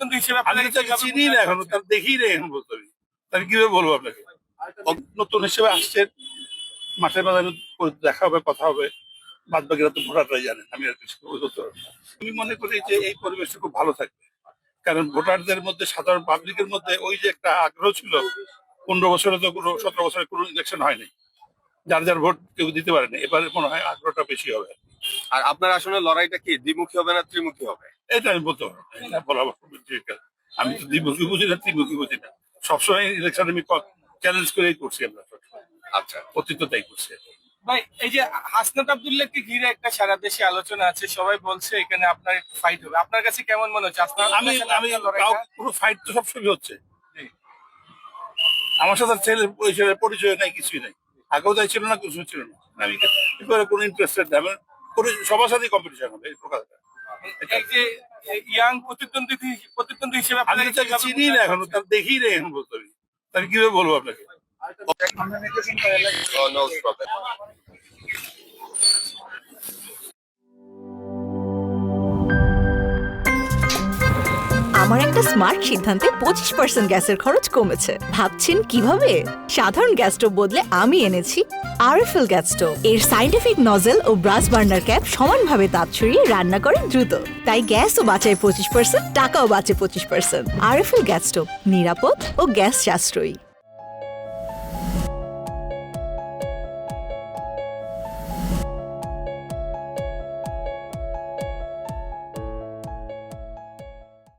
প্রতিদ্বন্দ্বী হিসেবে আমি তো তাকে চিনি না এখনো, তার দেখি না এখন বলতে আমি তাহলে কিভাবে বলবো আপনাকে। নতুন হিসেবে আসছে, মাঠের ময়দানে দেখা হবে, কথা হবে, বাদ বাকিরা তো ভোটাররাই জানেন, আমি আর কিছু বলতে পারবো না। আমি মনে করি যে এই পরিবেশটা খুব ভালো থাকবে, কারণ ভোটারদের মধ্যে, সাধারণ পাবলিকের মধ্যে ওই যে একটা আগ্রহ ছিল, 15 বছরে তো কোনো, 17 বছরে কোনো ইলেকশন হয়নি, যার যার ভোট কেউ দিতে পারেনি, এবারে মনে হয় আগ্রহটা বেশি হবে। আর আপনার আসলে লড়াইটা কি দ্বিমুখী হবে না ত্রিমুখী হবে? এটা আমি বলতে পারবো না, এটা বলা difficult। আমি তো দ্বিমুখী বুঝি না, ত্রিমুখী বুঝি না, সবসময় ইলেকশন আমি চ্যালেঞ্জ করেই করছি আমরা, আচ্ছা, অতীত তাই করছি। ভাই এই যে হাসনাত আব্দুল্লাহকে ঘিরে একটা সারা দেশে আলোচনা আছে, সবাই বলছে এখানে আপনার একটু ফাইট হবে, আপনার কাছে কেমন মনে হচ্ছে? আমি আমি পুরো ফাইট তো সবসময় হচ্ছে, আমার সাথে ছেলে ওই ছেলের পরিচয় নাই, কিছুই নাই, আগেও তাই ছিল না, কিছু ছিল না, আমি এবারে কোনো ইন্টারেস্টেড না, সবার সাথেই কম্পিটিশন হবে এই প্রকার। এই যে ইয়াং প্রতিদ্বন্দ্বী হিসেবে আমি তো তাকে চিনি না এখনো, তার দেখি না এখন বলতে আমি তাহলে কিভাবে বলবো আপনাকে। Oh, no problem. আমার একটা স্মার্ট সিদ্ধান্তে 25% গ্যাসের খরচ কমেছে। ভাবছেন কিভাবে? সাধারণ গ্যাস স্টোভ বদলে আমি এনেছি আরএফএল গ্যাস স্টোভ। এর সাইন্টিফিক নজল ও ব্রাস বার্নার ক্যাপ সমানভাবে তাপ ছড়িয়ে রান্না করে দ্রুত, তাই গ্যাসও বাঁচায় 25%, টাকাও বাঁচে 25%। আরএফএল গ্যাস স্টোভ নিরাপদ ও গ্যাস সাশ্রয়ী।